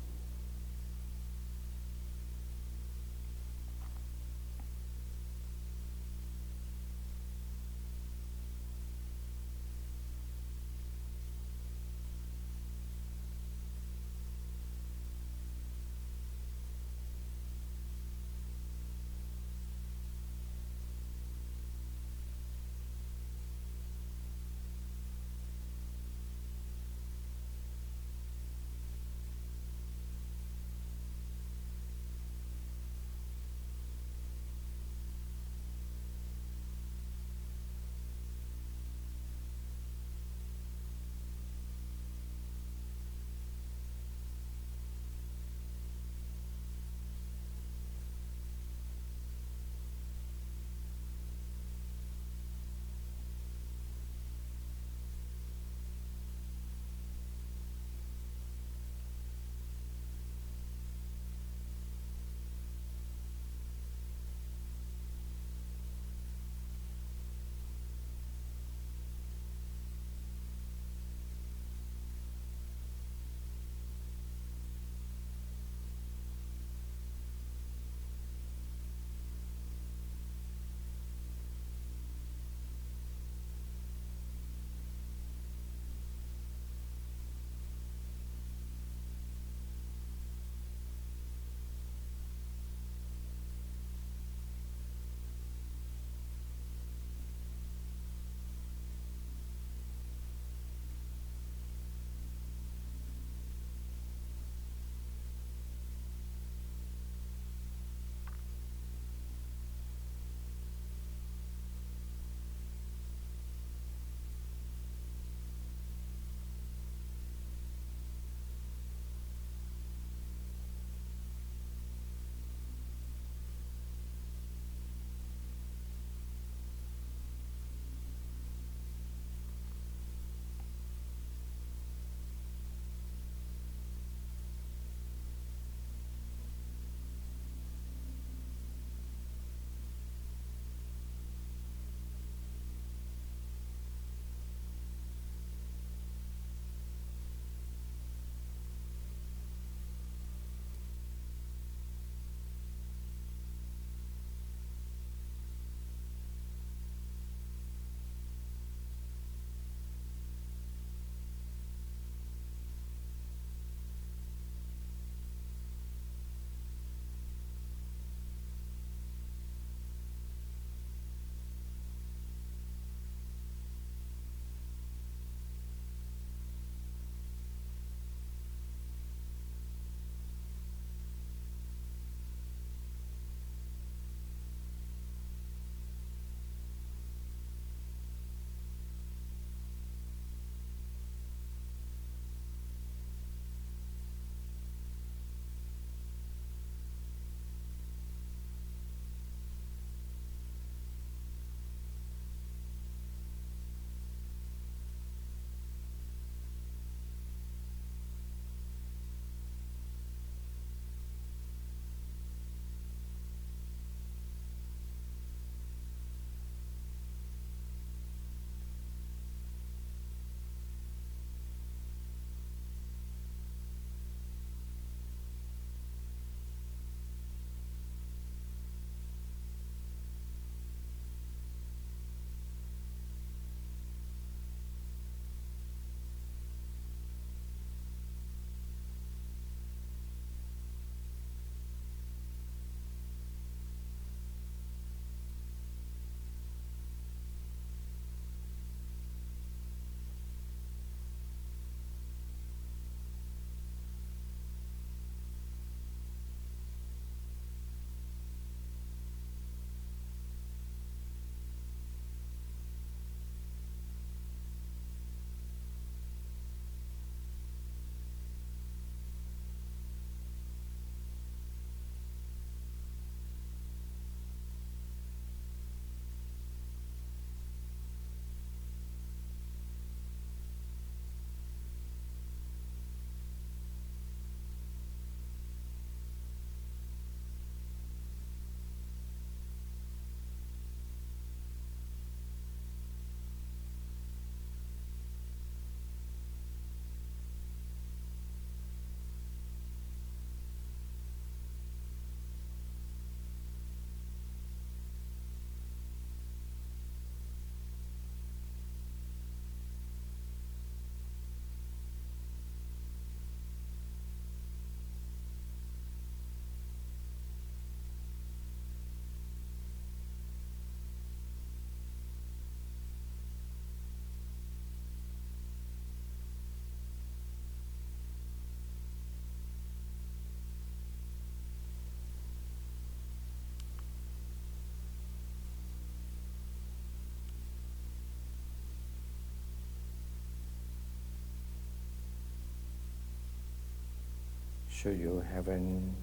Should you haven't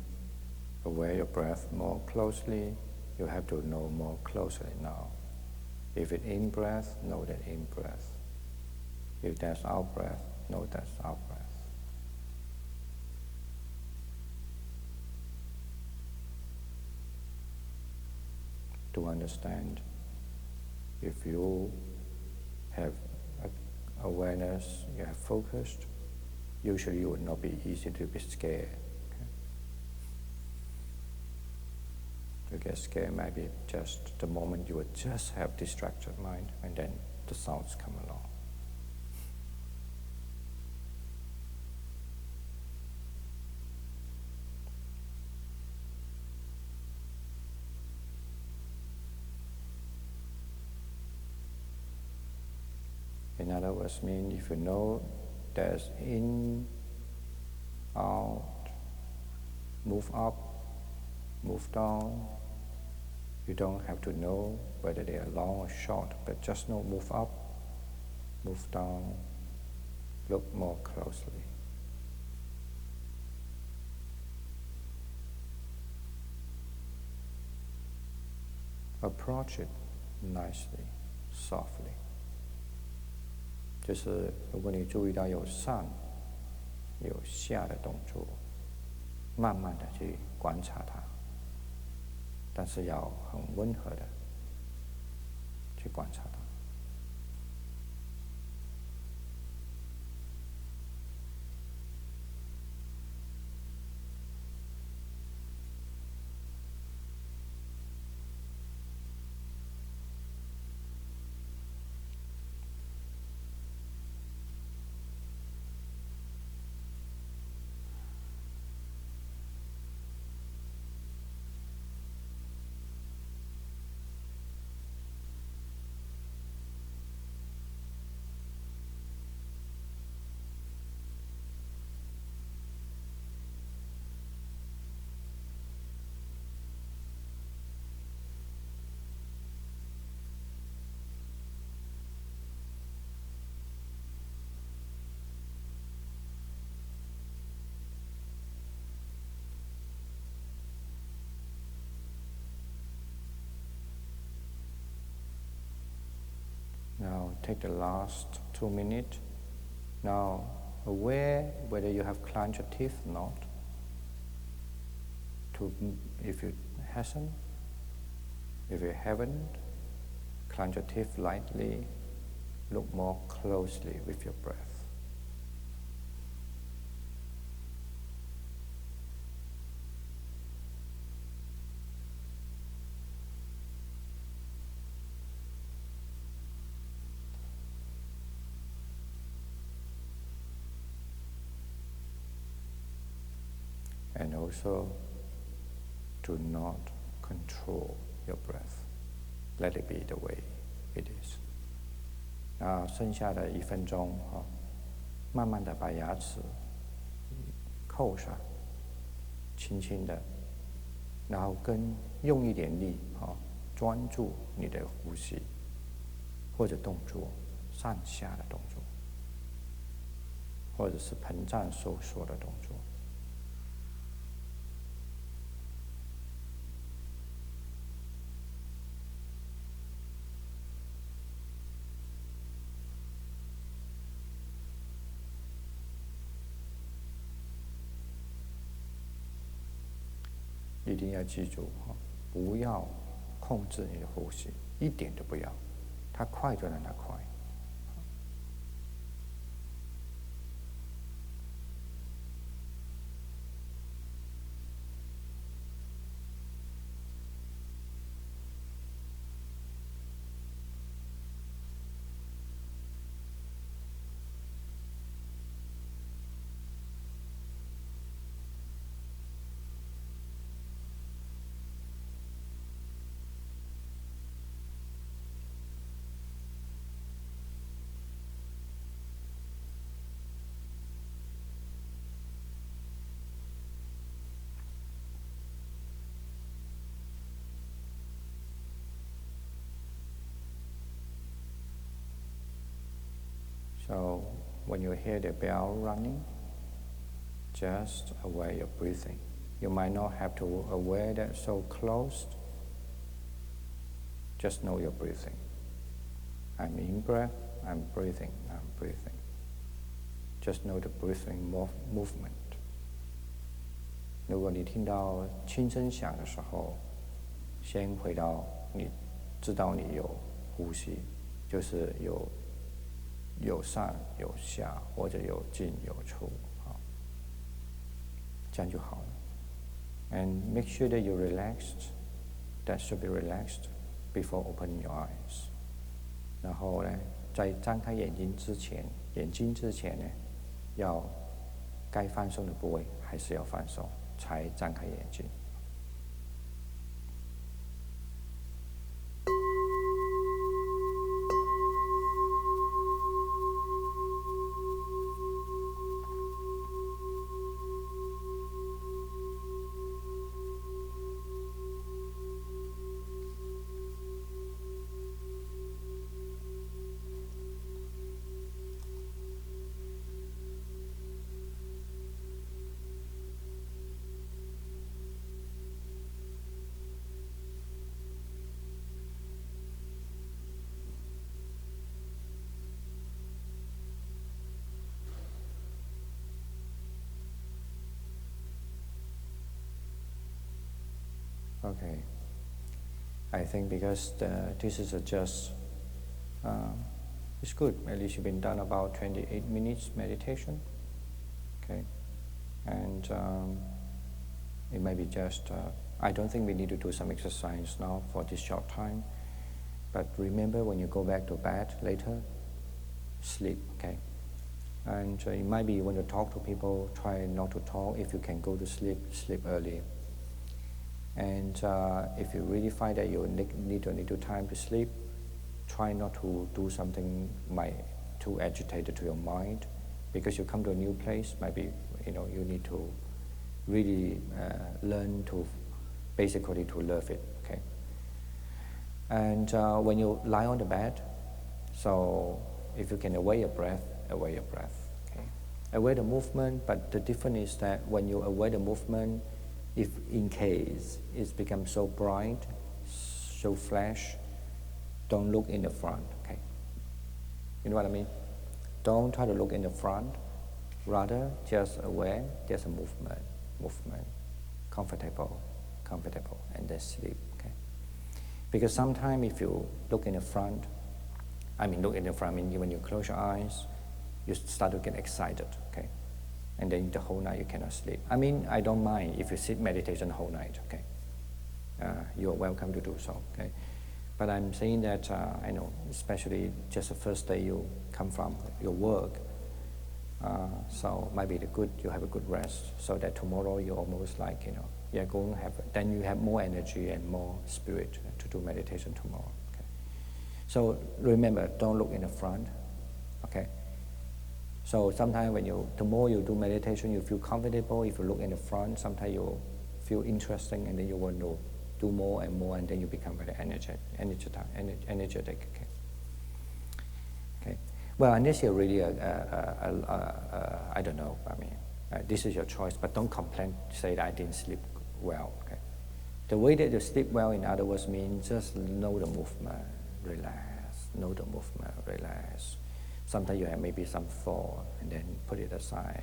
aware your breath more closely, you have to know more closely now. If it's in breath, know that in breath. If that's out breath, know that's out breath. To understand, if you have awareness, you have focused, usually it would not be easy to be scared. Okay? To get scared might be just the moment you would just have distracted mind, and then the sounds come along. In other words, mean if you know there's in, out, move up, move down, you don't have to know whether they are long or short, but just know move up, move down, look more closely. Approach it nicely, softly. 就是如果你注意到有上有下的动作，慢慢的去观察它，但是要很温和的去观察它。Now take the last 2 minutes. Now aware whether you have clenched your teeth or not. If you hasn't, if you haven't, clench your teeth lightly. Look more closely with your breath. And also, do not control your breath. Let it be the way it is. 剩下的1分钟，慢慢的把牙齿扣上，轻轻的，然后用一点力，专注你的呼吸，或者动作，上下的动作，或者是膨胀收缩的动作。一定要记住，不要控制你的呼吸，一点都不要，它快就让它快。So when you hear the bell running, Just aware your breathing. You might not have to aware that so close. Just know your breathing. I'm in breath, I'm breathing, I'm breathing. Just know the breathing movement. 如果你听到轻声响的时候，先回到你知道你有呼吸，就是有上有下，或者有进有出，这样就好了。And make sure that you're relaxed. That should be relaxed before opening your eyes. 然后呢，在张开眼睛之前呢，要该放松的部位还是要放松，才张开眼睛。Okay, I think because this is it's good. At least you've been done about 28 minutes meditation. Okay, and it may be just. I don't think we need to do some exercise now for this short time. But remember, when you go back to bed later, sleep. Okay, and it might be when you talk to people, try not to talk. If you can go to sleep, sleep early. And if you really find that you need a little time to sleep, try not to do something too agitated to your mind, because you come to a new place, maybe you need to really learn to basically to love it. Okay. And when you lie on the bed, so if you can aware your breath, aware your breath. Okay. Aware the movement, but the difference is that when you aware the movement, if in case it's become so bright, so flash, don't look in the front, okay? You know what I mean? Don't try to look in the front, rather just aware there's a movement, comfortable, and then sleep, okay? Because sometimes if you look in the front, when you close your eyes, you start to get excited, okay? And then the whole night you cannot sleep. I don't mind if you sit meditation the whole night, okay? You are welcome to do so, okay? But I'm saying that, I know, especially just the first day you come from your work, so might be you have a good rest, so that tomorrow you're almost like, you're going to then you have more energy and more spirit to do meditation tomorrow, okay? So remember, don't look in the front, okay? So sometimes the more you do meditation, you feel comfortable. If you look in the front, sometimes you feel interesting, and then you want to do more and more, and then you become very energetic. Okay. Okay. Well, unless you're really I don't know. This is your choice, but don't complain. Say that I didn't sleep well. Okay. The way that you sleep well, in other words, means just know the movement, relax. Know the movement, relax. Sometimes you have maybe some thought, and then put it aside,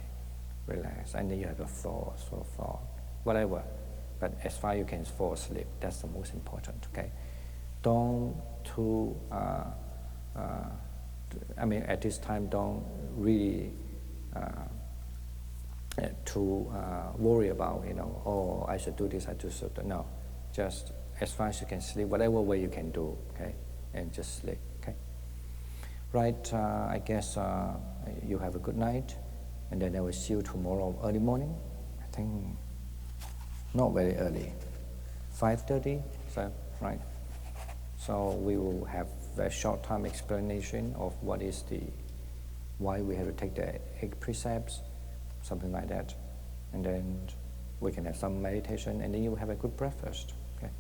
relax, and then you have a thought, whatever. But as far as you can fall asleep, that's the most important, okay? Don't at this time, don't really worry about, oh, I should do this, I should do. No, just as far as you can sleep, whatever way you can do, okay? And just sleep. Right, I guess you have a good night, and then I will see you tomorrow early morning. I think not very early, 5:30, so right. So we will have a short time explanation of why we have to take the 8 precepts, something like that, and then we can have some meditation, and then you will have a good breakfast. Okay.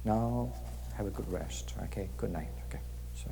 Now have a good rest. Okay. Good night. Okay. So.